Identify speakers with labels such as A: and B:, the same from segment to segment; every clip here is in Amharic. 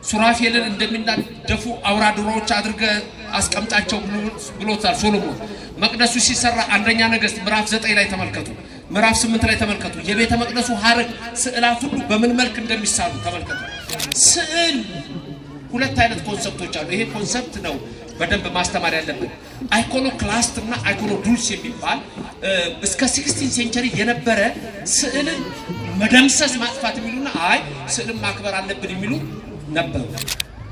A: ሱራፌልን እንደሚናደፉ አውራ ዶሮዎች አድርገ አስቀምጣቸው ብሎታል ሶሎሞን። መቅደሱ ሲሰራ አንደኛ ነገሥት ምዕራፍ 9 ላይ ተመልከቱ፣ ምዕራፍ 8 ላይ ተመልከቱ። የቤተ መቅደሱ ሐረግ ስዕላት ሁሉ በምን መልክ እንደሚሳሉ ተመልከቱ። ስዕል ሁለት አይነት ኮንሰፕቶች አሉ። ይሄ ኮንሰፕት ነው በደንብ ማስተማር ያለብን። አይኮኖክላስት እና አይኮኖዱልስ የሚባል እስከ 16 ሴንቸሪ የነበረ ስዕልን መደምሰስ ማጥፋት የሚሉና አይ ስዕልን ማክበር አለብን የሚሉ ነበሩ።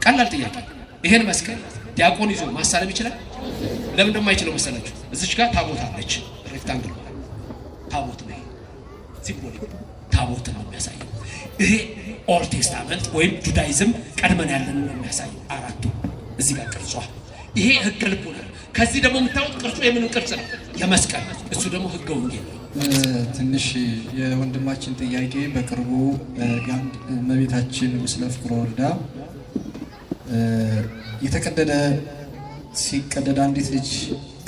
A: ቀላል ጥያቄ። ይሄን መስቀል ዲያቆን ይዞ ማሳለም ይችላል? ለምን እንደማይችለው መሰላችሁ? እዚች ጋር ታቦት አለች፣ ሬክታንግል ታቦት ነው። ሲምቦል ታቦት ነው የሚያሳየው። ይሄ ኦልድ ቴስታመንት ወይም ጁዳይዝም ቀድመን ያለን ነው የሚያሳየው። አራቱ እዚህ ጋር ቅርጿ ይሄ ህገ ልቦና። ከዚህ ደግሞ የምታዩት ቅርጹ የምን ቅርጽ ነው? የመስቀል። እሱ ደግሞ ህገ ወንጌል ነው።
B: ትንሽ የወንድማችን ጥያቄ በቅርቡ እመቤታችን ምስለ ፍቁር ወልዳ የተቀደደ ሲቀደድ አንዲት ልጅ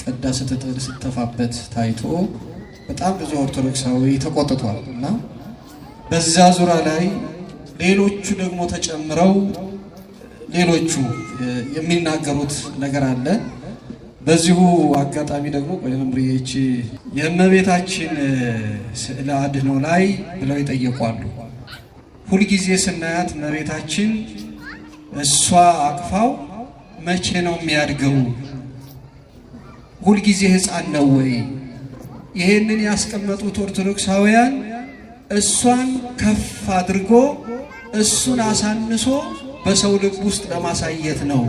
B: ቀዳ ስትጥል ስተፋበት ታይቶ በጣም ብዙ ኦርቶዶክሳዊ ተቆጥቷል እና በዛ ዙሪያ ላይ ሌሎቹ ደግሞ ተጨምረው ሌሎቹ የሚናገሩት ነገር አለ። በዚሁ አጋጣሚ ደግሞ ቆይምብሪዬች የእመቤታችን ስዕለ አድኅኖ ላይ ብለው ይጠየቋሉ። ሁልጊዜ ስናያት እመቤታችን እሷ አቅፋው መቼ ነው የሚያድገው? ሁልጊዜ ሕፃን ነው ወይ? ይሄንን ያስቀመጡት ኦርቶዶክሳውያን እሷን ከፍ አድርጎ እሱን አሳንሶ በሰው ልብ ውስጥ ለማሳየት ነው።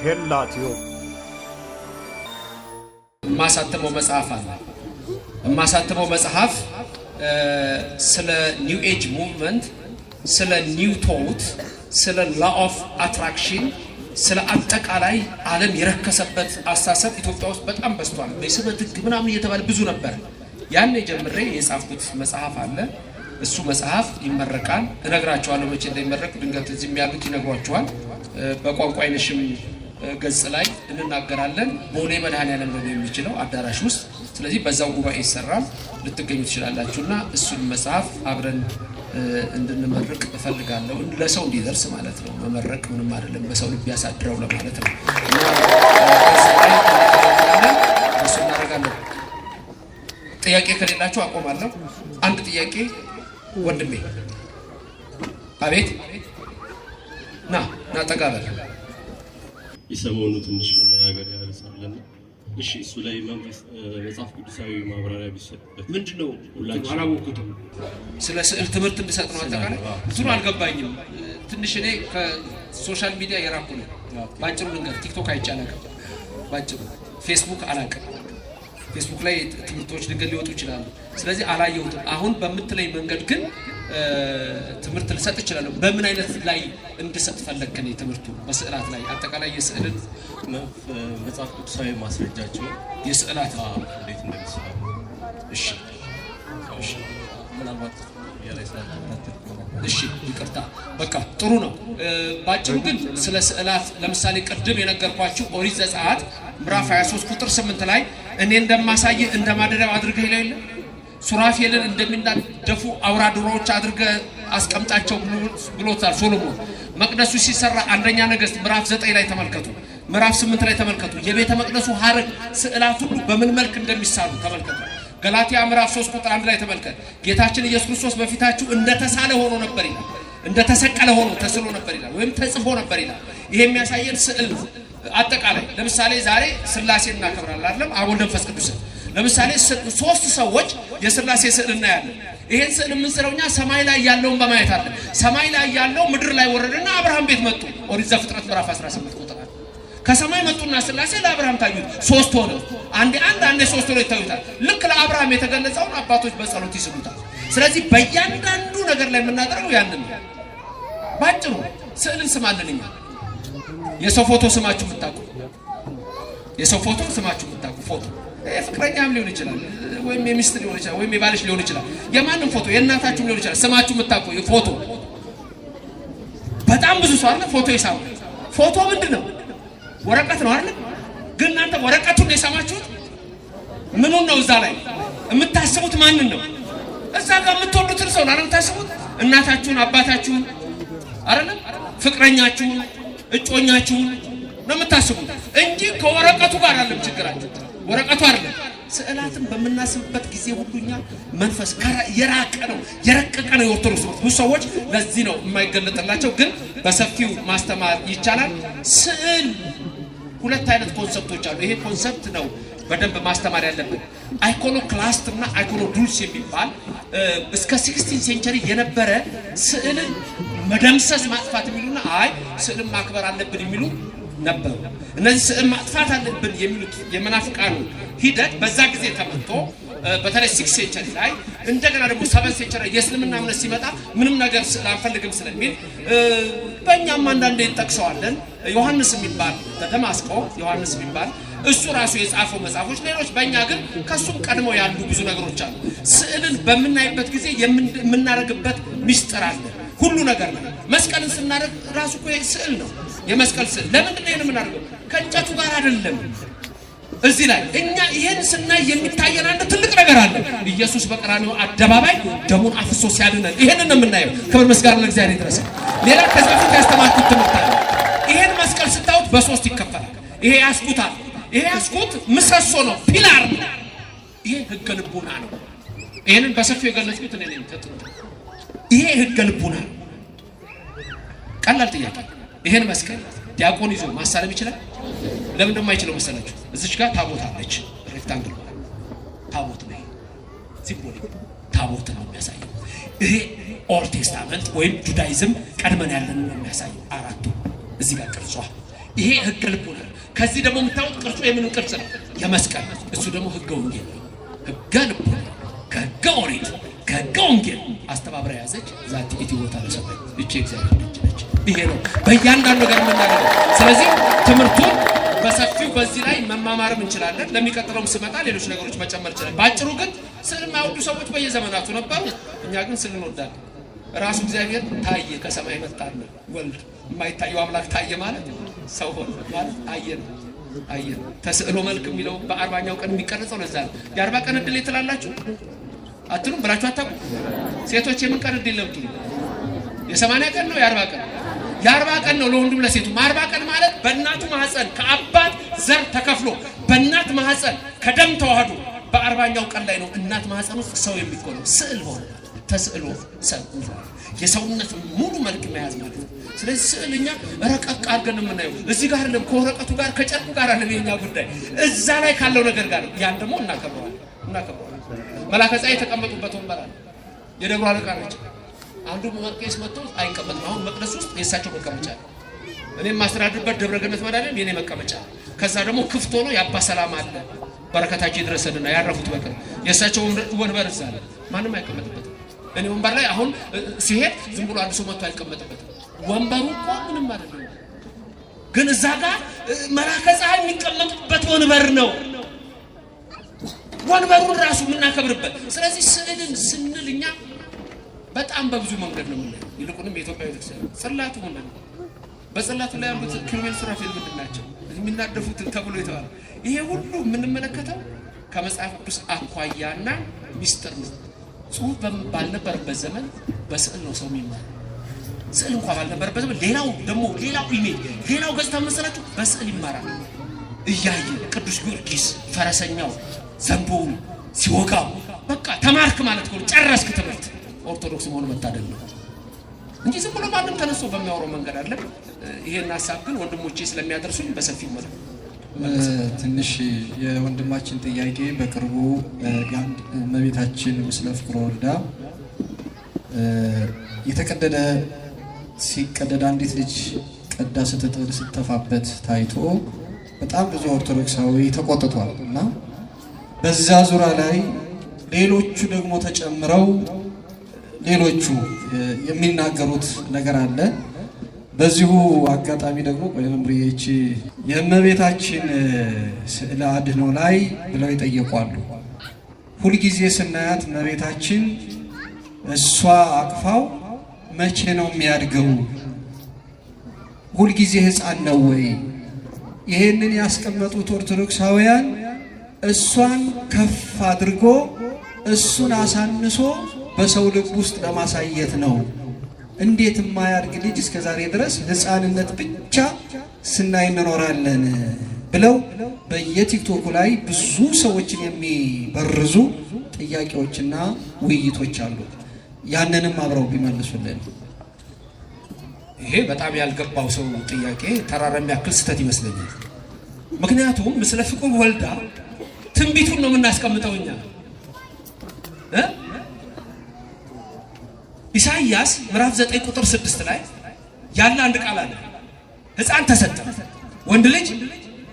C: ሄላቲዮ
A: ማሳተመው መጽሐፍ አለ። ማሳተመው መጽሐፍ ስለ ኒው ኤጅ ሙቭመንት፣ ስለ ኒው ቶት፣ ስለ ላ ኦፍ አትራክሽን፣ ስለ አጠቃላይ ዓለም የረከሰበት አስተሳሰብ ኢትዮጵያ ውስጥ በጣም በዝቷል። በስበት ህግ ምናምን እየተባለ ብዙ ነበር። ያን ጀምሬ የጻፍኩት መጽሐፍ አለ። እሱ መጽሐፍ ይመረቃል። እነግራቸዋለሁ መቼ እንደሚመረቅ። ድንገት እዚህም ያሉት ይነግሯቸዋል። በቋንቋ አይነሽም ገጽ ላይ እንናገራለን። ቦሌ መድኃኔዓለም ነው የሚችለው አዳራሽ ውስጥ። ስለዚህ በዛው ጉባኤ ይሰራል፣ ልትገኙ ትችላላችሁና እሱን መጽሐፍ አብረን እንድንመርቅ እፈልጋለሁ። ለሰው እንዲደርስ ማለት ነው። መመረቅ ምንም አይደለም፣ በሰው ልብ ያሳድረው ለማለት ነው። እሱ እናደርጋለን። ጥያቄ ከሌላችሁ አቆማለሁ። አንድ ጥያቄ ወንድሜ። አቤት ና ጠጋ በል።
D: የሰሞኑ ትንሽ መነጋገሪያ ያነሳለን። እሺ እሱ ላይ መጽሐፍ ቅዱሳዊ ማብራሪያ ቢሰጥበት።
A: ምንድነው? ሁላችሁ አላወቁትም። ስለ ስዕል ትምህርት እንድሰጥ ነው። አጠቃላይ እንትኑ አልገባኝም። ትንሽ እኔ ከሶሻል ሚዲያ የራኩ ነው። ባጭሩ ልንገር፣ ቲክቶክ አይቻልም፣ ባጭሩ ፌስቡክ አላውቅም። ፌስቡክ ላይ ትምህርቶች ድንገት ሊወጡ ይችላሉ። ስለዚህ አላየሁትም። አሁን በምትለይ መንገድ ግን ትምህርት ልሰጥ እችላለሁ። በምን አይነት ላይ እንድሰጥ ፈለግከኝ? ትምህርቱ በስዕላት ላይ አጠቃላይ የስዕልን
D: መጽሐፍ ቅዱሳዊ ማስረጃቸው
A: የስዕላት
D: እንዴት እንደሚሰራ።
A: እሺ
D: ምናልባት
A: እሺ ይቅርታ፣ በቃ ጥሩ ነው። ባጭሩ ግን ስለ ስዕላት ለምሳሌ ቅድም የነገርኳችሁ ኦሪት ዘጸአት ምዕራፍ 23 ቁጥር 8 ላይ እኔ እንደማሳይህ እንደማደሪያው አድርገህ ይላል። ሱራፌልን እንደሚናደፉ አውራ ዶሮዎች አድርገ አስቀምጣቸው ብሎታል ሶሎሞን። መቅደሱ ሲሰራ አንደኛ ነገሥት ምዕራፍ 9 ላይ ተመልከቱ፣ ምዕራፍ 8 ላይ ተመልከቱ። የቤተ መቅደሱ ሐረግ ስዕላት ሁሉ በምን መልክ እንደሚሳሉ ተመልከቱ። ገላትያ ምዕራፍ 3 ቁጥር 1 ላይ ተመልከቱ። ጌታችን ኢየሱስ ክርስቶስ በፊታችሁ እንደተሳለ ሆኖ ነበር ይላል። እንደተሰቀለ ሆኖ ተስሎ ነበር ይላል፣ ወይም ተጽፎ ነበር ይላል። ይሄ የሚያሳየን ስዕል ነው። አጠቃላይ ለምሳሌ ዛሬ ሥላሴ እናከብራለን አይደል? አብ ወልድ መንፈስ ቅዱስ። ለምሳሌ ሶስት ሰዎች የሥላሴ ስዕል እናያለን። ይሄን ስዕል የምንስለው እኛ ሰማይ ላይ ያለውን በማየት አለ። ሰማይ ላይ ያለው ምድር ላይ ወረደና አብርሃም ቤት መጡ። ኦሪት ዘፍጥረት ምዕራፍ 18 ቁጥር 1 ከሰማይ መጡና ሥላሴ ለአብርሃም ታዩት፣ ሶስት ሆነው አንዴ ሶስት ሆነው ይታዩታል። ልክ ለአብርሃም የተገለጸውን አባቶች በጸሎት ይስሉታል። ስለዚህ በእያንዳንዱ ነገር ላይ የምናደርገው ያንን ነው። ባጭሩ ስዕልን ስማለን እኛ የሰው ፎቶ ስማችሁ የምታውቁ የሰው ፎቶ ስማችሁ የምታውቁ ፎቶ የፍቅረኛም ሊሆን ይችላል፣ ወይም የሚስት ሊሆን ይችላል፣ ወይም የባልሽ ሊሆን ይችላል። የማንም ፎቶ የእናታችሁም ሊሆን ይችላል። ስማችሁ የምታውቁ ፎቶ በጣም ብዙ ሰው አለ ፎቶ ይሳሙ። ፎቶ ምንድነው? ወረቀት ነው አይደል? ግን እናንተ ወረቀቱን የሰማችሁት ምኑን ነው? እዛ ላይ የምታስቡት ማንን ነው? እዛ ጋር የምትወዱትን ሰው አይደል ታስቡት? እናታችሁን፣ አባታችሁን አይደል? ፍቅረኛችሁን፣ እጮኛችሁን ነው የምታስቡት እንጂ ከወረቀቱ ጋር አይደለም ችግራችሁ። ወረቀቱ አይደለም። ስዕላትን በምናስብበት ጊዜ ሁሉኛ መንፈስ የራቀ ነው የረቀቀ ነው የኦርቶዶክስ ብዙ ሰዎች ለዚህ ነው የማይገለጥላቸው። ግን በሰፊው ማስተማር ይቻላል። ስዕል ሁለት አይነት ኮንሰፕቶች አሉ። ይሄ ኮንሰፕት ነው በደንብ ማስተማር ያለብን። አይኮኖክላስት እና አይኮኖዱልስ የሚባል እስከ 16 ሴንቸሪ የነበረ ስዕልን መደምሰስ ማጥፋት የሚሉና አይ ስዕልን ማክበር አለብን የሚሉ ነበሩ። እነዚህ ስዕል ማጥፋት አለብን የሚሉት የመናፍቃኑ ሂደት በዛ ጊዜ ተመቶ በተለይ 6 ሴንቸሪ ላይ እንደገና ደግሞ 7 ሴንቸሪ የእስልምና እምነት ሲመጣ ምንም ነገር ስዕል አንፈልግም ስለሚል በእኛም አንዳንዴ እንጠቅሰዋለን። ዮሐንስ የሚባል በደማስቆ ዮሐንስ የሚባል እሱ ራሱ የጻፈው መጽሐፎች ሌሎች በእኛ ግን ከሱም ቀድሞ ያሉ ብዙ ነገሮች አሉ። ስዕልን በምናይበት ጊዜ የምናደርግበት ሚስጥር አለ። ሁሉ ነገር ነው። መስቀልን ስናደርግ ራሱ እኮ ስዕል ነው። የመስቀል ስዕል ለምንድን ነው የምናደርገው? ከእንጨቱ ጋር አይደለም። እዚህ ላይ እኛ ይሄን ስናይ የሚታየን አንድ ትልቅ ነገር አለ። ኢየሱስ በቀራንዮ አደባባይ ደሙን አፍሶ ሲያድነን ይሄንን ነው የምናየው። ክብር ምስጋና ለእግዚአብሔር ይድረስ። ሌላ ከዚህ በፊት ያስተማርኩት ትምህርት አለ። ይሄን መስቀል ስታዩት በሶስት ይከፈላል። ይሄ ያስኩታል። ይሄ ያስኩት ምሰሶ ነው፣ ፒላር ነው። ይሄ ህገ ልቡና ነው። ይሄንን በሰፊው የገለጽኩት እኔ ነኝ። ይሄ ህገ ልቡና ነው። ቀላል ጥያቄ። ይሄን መስቀል ዲያቆን ይዞ ማሳለም ይችላል? ለምን እንደማይችለው መሰላችሁ? እዚች ጋር ታቦት አለች። ሬክታንግል ታቦት ነው። ሲምቦሊክ ታቦት ነው የሚያሳየው። ይሄ ኦልድ ቴስታመንት ወይም ጁዳይዝም ቀድመን ያለን ነው የሚያሳየው። አራቱ እዚህ ጋር ቅርጿ ይሄ ህገ ልቡና። ከዚህ ደግሞ የምታዩት ቅርጹ የምን ቅርጽ ነው? የመስቀል። እሱ ደግሞ ህገ ወንጌል ነው። ህገ ልቡና ከህገ ኦሪት ከህገ ወንጌል አስተባብራ ያዘች ዛቲ ኢትዮታ ለሰማይ እቺ እግዚአብሔር ልጅ ነች። ይሄ ነው በእያንዳንዱ ነገር የምናደርገው። ስለዚህ ትምህርቱን በሰፊው በዚህ ላይ መማማርም እንችላለን። ለሚቀጥለውም ስመጣ ሌሎች ነገሮች መጨመር ይችላል። ባጭሩ ግን ስዕል የማይወዱ ሰዎች በየዘመናቱ ነበሩ። እኛ ግን ስዕል እንወዳለን። ራሱ እግዚአብሔር ታየ፣ ከሰማይ መጣና ወልድ የማይታየው አምላክ ታየ ማለት ሰው ሆነ ማለት አየን። ተስዕሎ መልክ የሚለው በ40ኛው ቀን የሚቀርጸው ለዛ ነው። የ40 ቀን እድል ትላላችሁ አትሉም ብላችሁ አታውቁም? ሴቶች የምን ቀን እድል ለምቱ? የ80 ቀን ነው የ40 ቀን? የ40 ቀን ነው ለወንዱም ለሴቱም። 40 ቀን ማለት በእናቱ ማህፀን ከአባት ዘር ተከፍሎ በእናት ማህፀን ከደም ተዋህዶ በ40ኛው ቀን ላይ ነው እናት ማህፀን ውስጥ ሰው የሚኮነው። ስዕል ሆነ ተስዕሎ ሰው የሰውነት ሙሉ መልክ መያዝ ማለት ነው። ስለዚህ ስዕልኛ ረቀቅ አድርገን የምናየው እዚህ ጋር አይደለም፣ ከወረቀቱ ጋር ከጨርቁ ጋር አይደለም። የኛ ጉዳይ እዛ ላይ ካለው ነገር ጋር ያን ደግሞ እናከብረዋለን። መላከ ፀሐይ የተቀመጡበት ወንበር አለ። የደብሩ አለቃ ናቸው። አንዱ መቅደስ መጥቶ አይቀመጥም። አሁን መቅደስ ውስጥ የእሳቸው መቀመጫ ነው። እኔም ማስተዳድርበት ደብረ ገነት መድኃኔዓለም የኔ መቀመጫ። ከዛ ደግሞ ክፍት ሆኖ የአባ ሰላም አለ። በረከታቸው ይድረሰንና ያረፉት በቀር የእሳቸው ወንበር እዛ አለ። ማንም አይቀመጥበትም። እኔ ወንበር ላይ አሁን ሲሄድ ዝም ብሎ አንድ ሰው መጥቶ አይቀመጥበትም። ወንበሩ እኮ ምንም አይደለም፣ ግን እዛ ጋር መላከ ፀሐይ የሚቀመጡበት ወንበር ነው። ወንበሩን ራሱ የምናከብርበት። ስለዚህ ስዕልን ስንል እኛ በጣም በብዙ መንገድ ነው የምናየው። ይልቁንም የኢትዮጵያ ቤተክርስቲያን ጽላቱ ምንድን ነው? በጽላቱ ላይ ያሉት ኪሩቤል ሱራፌል ምንድን ናቸው የሚናደፉት ተብሎ የተባለ ይሄ ሁሉ የምንመለከተው ከመጽሐፍ ቅዱስ አኳያና ሚስጥር ነው። ጽሁፍ ባልነበረበት ዘመን በስዕል ነው ሰው የሚማር። ስዕል እንኳን ባልነበረበት ዘመን ሌላው ኢሜጅ ሌላው ገጽታ መሰላችሁ በስዕል ይማራል። እያየ ቅዱስ ጊዮርጊስ ፈረሰኛው ዘንቦውን ሲወጋው በቃ ተማርክ ማለት ነው። ጨረስክ ትምህርት። ኦርቶዶክስ መሆን መታደል ነው እንጂ ዝም ብሎ ማንም ተነስቶ በሚያወራው መንገድ አለ። ይሄን ሐሳብ ግን ወንድሞቼ ስለሚያደርሱኝ በሰፊው ማለት
B: ትንሽ የወንድማችን ጥያቄ በቅርቡ እመቤታችን ምስለ ፍቁረ ወልዳ የተቀደደ ሲቀደድ አንዲት ልጅ ቀዳ ስትጥል ስተፋበት ታይቶ በጣም ብዙ ኦርቶዶክሳዊ ተቆጥቷል እና በዛ ዙሪያ ላይ ሌሎቹ ደግሞ ተጨምረው ሌሎቹ የሚናገሩት ነገር አለ። በዚሁ አጋጣሚ ደግሞ ቆይምብሪዬች የእመቤታችን ስዕለ አድኅኖ ላይ ብለው ይጠየቋሉ። ሁልጊዜ ስናያት እመቤታችን እሷ አቅፋው መቼ ነው የሚያድገው? ሁልጊዜ ሕፃን ነው ወይ? ይሄንን ያስቀመጡት ኦርቶዶክሳውያን እሷን ከፍ አድርጎ እሱን አሳንሶ በሰው ልብ ውስጥ ለማሳየት ነው። እንዴት የማያድግ ልጅ እስከዛሬ ድረስ ሕፃንነት ብቻ ስናይ እንኖራለን ብለው በየቲክቶኩ ላይ ብዙ ሰዎችን የሚበርዙ ጥያቄዎችና ውይይቶች አሉ። ያንንም አብረው ቢመልሱልን።
A: ይሄ በጣም ያልገባው ሰው ጥያቄ ተራራ የሚያክል ስህተት ይመስለኛል። ምክንያቱም ምስለ ፍቁር ወልዳ ትንቢቱን ነው የምናስቀምጠው እኛ። ኢሳይያስ ምዕራፍ 9 ቁጥር 6 ላይ ያለ አንድ ቃል አለ። ሕፃን ተሰጠ፣ ወንድ ልጅ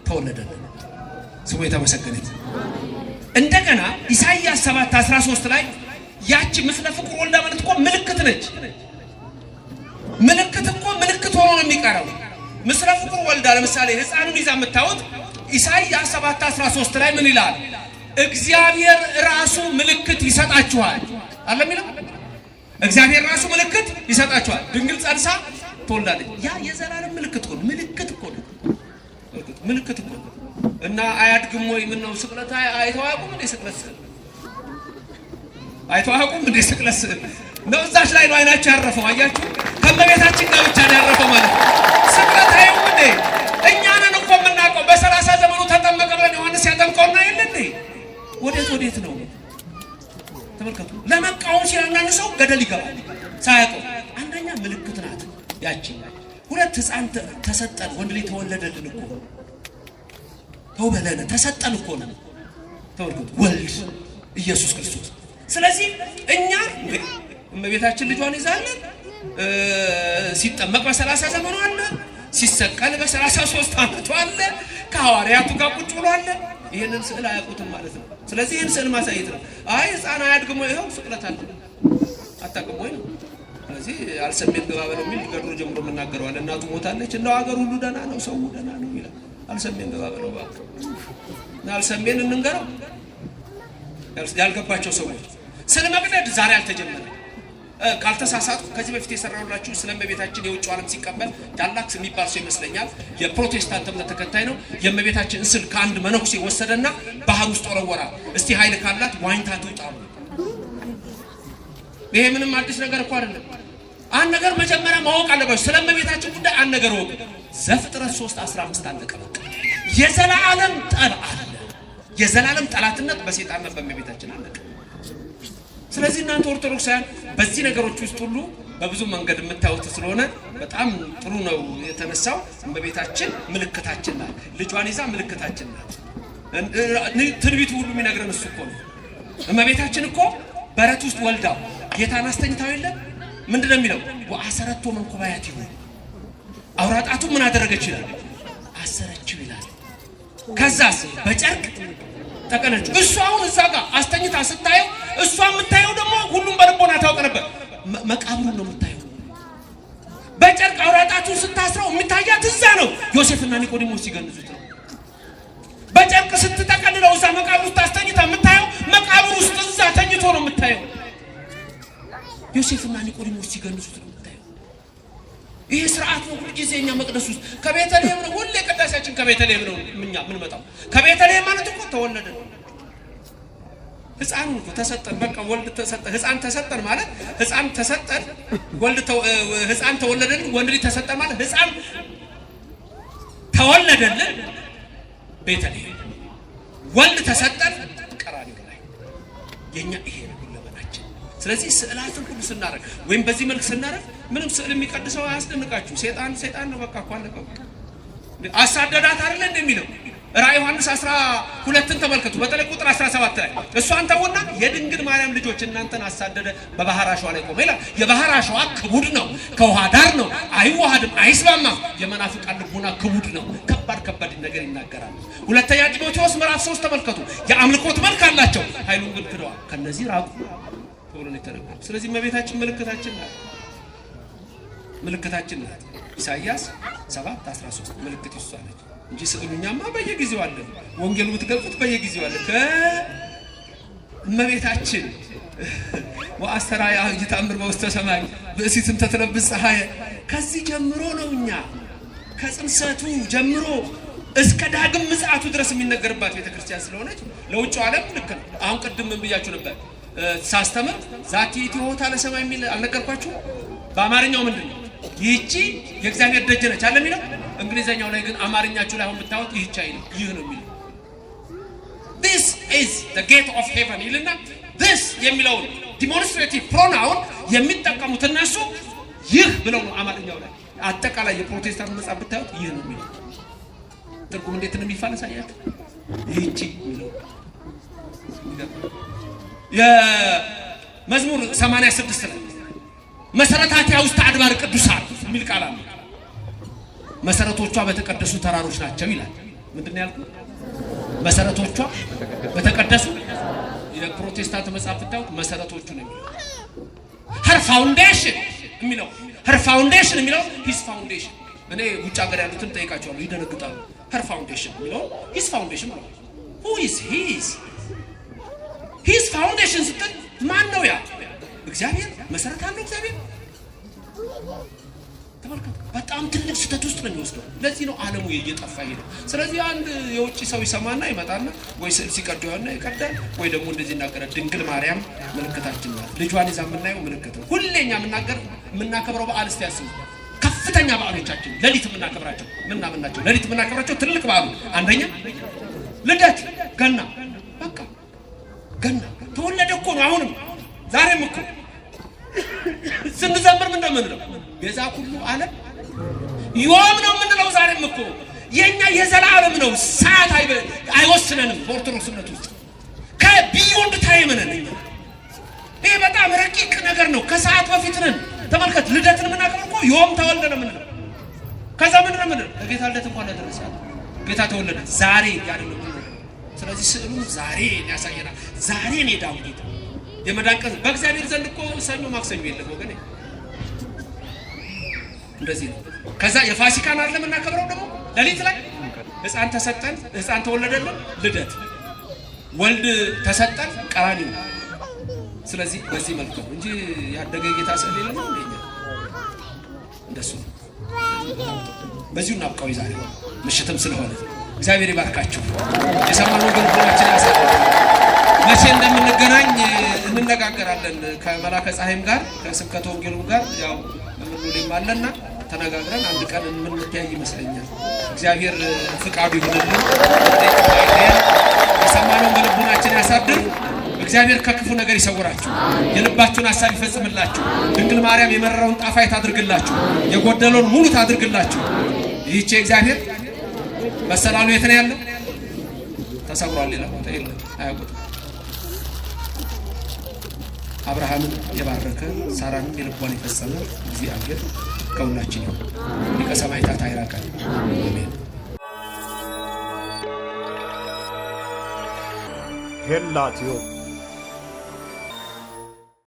A: ተወለደልን። ስሙ የተመሰገነ። እንደገና ኢሳይያስ 7:13 ላይ ያቺ ምስለ ፍቁር ወልዳ ማለት እኮ ምልክት ነች። ምልክት እኮ ምልክት ሆኖ ነው የሚቀረው። ምስለ ፍቁር ወልዳ ለምሳሌ ሕፃኑን ይዛ የምታዩት ኢሳይያስ 7:13 ላይ ምን ይላል? እግዚአብሔር ራሱ ምልክት ይሰጣችኋል አለ የሚለው። እግዚአብሔር ራሱ ምልክት ይሰጣችኋል፣ ድንግል ጸንሳ ትወልዳለች። ያ የዘላለም ምልክት እኮ ነው። ምልክት እኮ ነው። ምልክት እኮ ነው። እና አያድግም ወይ? ምን ነው ስቅለት አይተው አያውቁም እንዴ? ስቅለት አይተው አያውቁም እንዴ? ስቅለት ነው እዛች ላይ ነው አይናቸው ያረፈው። አያችሁ፣ ከመቤታችን ጋር ብቻ ነው ያረፈው ማለት ነው። ስቅለት አይው እንዴ? እኛ ነን እኮ የምናውቀው። በ30 ዘመኑ ተጠመቀ ብለን ዮሐንስ ያጠምቀውና የለ እንዴ? ወዴት ነው? ተመልከቱ። ለመቃወም ሲያናን ሰው ገደል ይገባል ሳያውቀው። አንደኛ ምልክት ናት ያቺ። ሁለት ሕፃን ተሰጠን፣ ወንድ ልጅ ተወለደልን እኮ ተውበለነ ተሰጠን እኮ ነው። ተመልከቱ፣ ወልድ ኢየሱስ ክርስቶስ። ስለዚህ እኛ እመቤታችን ልጇን ይዛለን። ሲጠመቅ በ30 ዘመኑ አለ፣ ሲሰቀል በ33 ዓመቱ አለ፣ ከሐዋርያቱ ጋር ቁጭ ብሎ አለ። ይሄንን ስዕል አያውቁትም ማለት ነው። ስለዚህ ይሄን ስዕል ማሳየት ነው። አይ ሕፃን አያድግም ወይ? ይኸው ስቅለት አለ አታውቅም ወይ ነው። ስለዚህ አልሰሜን ገባ በለው የሚል ገድሮ ጀምሮ የምናገረዋል። እናቱ ሞታለች፣ እንደው ሀገር ሁሉ ደህና ነው፣ ሰው ደህና ነው ይላል። አልሰሜን ገባ በለው እባክህ እና አልሰሜን እንንገረው። ያልገባቸው ሰዎች ስለ መቅደድ ዛሬ አልተጀመረም። ካልተሳሳትኩ ከዚህ በፊት የሰራሁላችሁ ስለ እመቤታችን የውጭ ዓለም ሲቀበል ዳላክስ የሚባል ሰው ይመስለኛል፣ የፕሮቴስታንት እምነት ተከታይ ነው። የእመቤታችን ስዕል ከአንድ መነኩሴ ወሰደና ባህር ውስጥ ወረወራ። እስቲ ኃይል ካላት ዋኝታ ትውጣ። ይሄ ምንም አዲስ ነገር እኮ አይደለም። አንድ ነገር መጀመሪያ ማወቅ አለባችሁ። ስለ እመቤታችን ጉዳይ አንድ ነገር ወቅ ዘፍጥረት 3:15 አለቀ። በቃ የዘላለም ጠል አለ። የዘላለም ጠላትነት በሰይጣንና በእመቤታችን አለቀ። ስለዚህ እናንተ ኦርቶዶክሳውያን በዚህ ነገሮች ውስጥ ሁሉ በብዙ መንገድ የምታዩት ስለሆነ በጣም ጥሩ ነው የተነሳው። እመቤታችን ምልክታችን ናት። ልጇን ይዛ ምልክታችን ናት። ትንቢቱ ሁሉ የሚነግረን እሱ እኮ ነው። እመቤታችን እኮ በረት ውስጥ ወልዳ ጌታን አስተኝታው የለ ምንድን ነው የሚለው? ወአሰረቶ መንኮባያት ይሁን አውራጣቱ ምን አደረገች ይላል? አሰረችው ይላል። ከዛስ በጨርቅ ተቀነች። እሷ አሁን እዛ ጋር አስተኝታ ስታየው እሷ የምታየው ደግሞ ሁሉም በልቦና ታውቅ ነበር። መቃብሩን ነው የምታየው። በጨርቅ አውራጣቱን ስታስረው የሚታያት እዛ ነው። ዮሴፍና ኒቆዲሞስ ሲገንዙት ነው። በጨርቅ ስትጠቀልለው እዛ መቃብር ውስጥ አስተኝታ የምታየው መቃብር ውስጥ እዛ ተኝቶ ነው የምታየው። ዮሴፍና ኒቆዲሞስ ሲገንዙት ነው የምታየው። ይሄ ስርዓት ነው። ሁሉ ጊዜ እኛ መቅደስ ውስጥ ከቤተልሔም ነው ሁሌ ቅዳሴያችን ከቤተልሔም ነው እኛ ምን መጣው። ከቤተልሔም ማለት እኮ ተወለደ ሕፃኑ እኮ ተሰጠን። በቃ ወልድ ተሰጠን፣ ሕፃን ተሰጠን ማለት ሕፃን ተሰጠን፣ ወልድ ሕፃን ተወለደልን፣ ወንድ ልጅ ተሰጠን ማለት ሕፃን ተወለደልን ቤተልሔም፣ ወልድ ተሰጠን ቀራንዮ ላይ። የኛ ይሄ ነው ለበናችን። ስለዚህ ስዕላትን ሁሉ ስናረግ ወይም በዚህ መልክ ስናረግ ምንም ስዕል የሚቀድሰው አያስደንቃችሁ። ሰይጣን ነው በቃ እኮ አለቀው። አሳደዳት አይደል እንደሚለው ራዕይ ዮሐንስ 12ን ተመልከቱ። በተለይ ቁጥር 17 ላይ እሷን ተውና የድንግል ማርያም ልጆች እናንተን አሳደደ በባህር አሸዋ ላይ ቆመ ይላል። የባህር አሸዋ ክቡድ ነው፣ ከውሃ ዳር ነው፣ አይዋሃድም፣ አይስማማም። የመናፍቃን ልቡና ክቡድ ነው፣ ከባድ ነገር ይናገራል። ሁለተኛ ጢሞቴዎስ ምዕራፍ 3 ተመልከቱ። የአምልኮት መልክ አላቸው፣ ኃይሉን ግን ክደዋል። ከነዚህ ራቁ ተብሎ ነው የተነገረው። ስለዚህ እመቤታችን ምልክታችን ናት። ኢሳይያስ 7:13 ምልክት ይሷ ነች እንጂ ስዕሉኛማ በየጊዜው አለ። ወንጌሉ ብትገልጹት በየጊዜው አለ። ከእመቤታችን ወአስተራያ ይታምር በውስተ ሰማይ በእሲትም ተትለብስ ፀሐይ ከዚህ ጀምሮ ነው እኛ ከጽንሰቱ ጀምሮ እስከ ዳግም ምጽአቱ ድረስ የሚነገርባት ቤተክርስቲያን ስለሆነች ለውጭው ዓለም ልክ ነው። አሁን ቅድም ምን ብያችሁ ነበር? ሳስተምር ዛቲ ሆታ ለሰማይ የሚል አልነገርኳችሁ? በአማርኛው ምንድነው? ይህቺ የእግዚአብሔር ደጅ ነች አለ የሚለው። እንግሊዘኛው ላይ ግን አማርኛችሁ ላይ አሁን ብታዩት ይህች አይልም፣ ይህ ነው የሚለው። this is the gate of heaven ይልና this የሚለው ዲሞንስትሬቲቭ ፕሮናውን የሚጠቀሙት እነሱ ይህ ብለው ነው አማርኛው ላይ። አጠቃላይ የፕሮቴስታንት መጽሐፍ ብታዩት ይህ ነው የሚለው። ትርጉም እንዴት ነው የሚፋለስ አያችሁ? ይህቺ የሚለው የመዝሙር 86 ላይ መሰረታቲያ ውስጥ አድባር ቅዱሳን የሚል ቃል አለ። መሰረቶቿ በተቀደሱ ተራሮች ናቸው ይላል። ምንድነው ያልኩት? መሰረቶቿ በተቀደሱ የፕሮቴስታንት መጽሐፍ ብታዩት መሰረቶቹ ነው የሚለው። her foundation የሚለው her foundation የሚለው his foundation። እኔ ውጭ ሀገር ያሉትን ጠይቃቸዋለሁ፣ ይደነግጣሉ። her foundation የሚለው his foundation ነው። who is his foundation ስትል ማን ነው ያ? እግዚአብሔር መሰረት አለው። እግዚአብሔር ተመልከቱ፣ በጣም ትልቅ ስህተት ውስጥ ነው የሚወስደው። ለዚህ ነው ዓለሙ እየጠፋ ይሄዳል። ስለዚህ አንድ የውጭ ሰው ይሰማና ይመጣና ወይ ስዕል ሲቀዱ ያና ይቀዳል፣ ወይ ደግሞ እንደዚህ ይናገራል። ድንግል ማርያም ምልክታችን ናት። ልጇን ይዛ የምናየው ምልክት ነው። ሁሌኛ የምናከብረው በዓል እስቲ ያስቡ። ከፍተኛ በዓሎቻችን ሌሊት የምናከብራቸው ምን ናቸው? ሌሊት የምናከብራቸው ትልቅ በዓሉ አንደኛ ልደት፣ ገና። በቃ ገና ተወለደ እኮ ነው። አሁንም ዛሬም እኮ ስንዘምር ምን እንደምንለው ቤዛ ሁሉ ዓለም ዮም ነው የምንለው። ዛሬም እኮ የኛ የዘላለም ነው። ሰዓት አይወስነንም። በኦርቶዶክስነት ውስጥ ከቢዮንድ ታይም ነን። ይሄ በጣም ረቂቅ ነገር ነው። ከሰዓት በፊት ነን። ተመልከት፣ ልደትን የምናከብር እኮ ዮም ተወለደ ነው የምንለው። ከዛ ምንድን ነው የምንለው? ለጌታ ልደት እንኳን ደረሰ፣ ጌታ ተወለደ ዛሬ ያለው ነው። ስለዚህ ስዕሉ ዛሬ ያሳየናል። ዛሬ ነው የዳው ጌታ የመዳን ቀን። በእግዚአብሔር ዘንድ እኮ ሰኞ ማክሰኞ የለም ወገኔ፣ እንደዚህ ነው። ከዛ የፋሲካን አይደለም እናከብረው ደግሞ ሌሊት ላይ ሕፃን ተሰጠን፣ ሕፃን ተወለደልን፣ ልደት። ወልድ ተሰጠን፣ ቀራንዮ። ስለዚህ በዚህ መልኩ ነው እንጂ ያደገ ጌታ ስዕል የለም ነው እንደኛ እንደሱ ነው። በዚሁ እናብቃው ዛሬ ምሽትም ስለሆነ እግዚአብሔር ይባርካችሁ። የሰማነው ግን ሁላችን ያሳል። መቼ እንደምንገናኝ እንነጋገራለን ከመላከ ፀሐይም ጋር ከስብከተ ወንጌሉም ጋር ያው ምንሉልም አለና ተነጋግረን አንድ ቀን የምንተያይ ይመስለኛል። እግዚአብሔር ፍቃዱ ይሁንልን። የሰማነው በልቡናችን ያሳድር። እግዚአብሔር ከክፉ ነገር ይሰውራችሁ፣ የልባችሁን ሐሳብ ይፈጽምላችሁ። ድንግል ማርያም የመረረውን ጣፋጭ ታድርግላችሁ፣ የጎደለውን ሙሉ ታድርግላችሁ። ይህች እግዚአብሔር መሰላሉ የት ነው ያለው? ተሰብሯል። ሌላ ቦታ የለም፣ አያውቁትም። አብርሃምን የባረከ ሳራንም የልቧን የፈጸመ እግዚአብሔር ከሁላችን ይሁን። ሊቀ ሰማዕታት አይራቀን። አሜን።
C: ሄላትዮ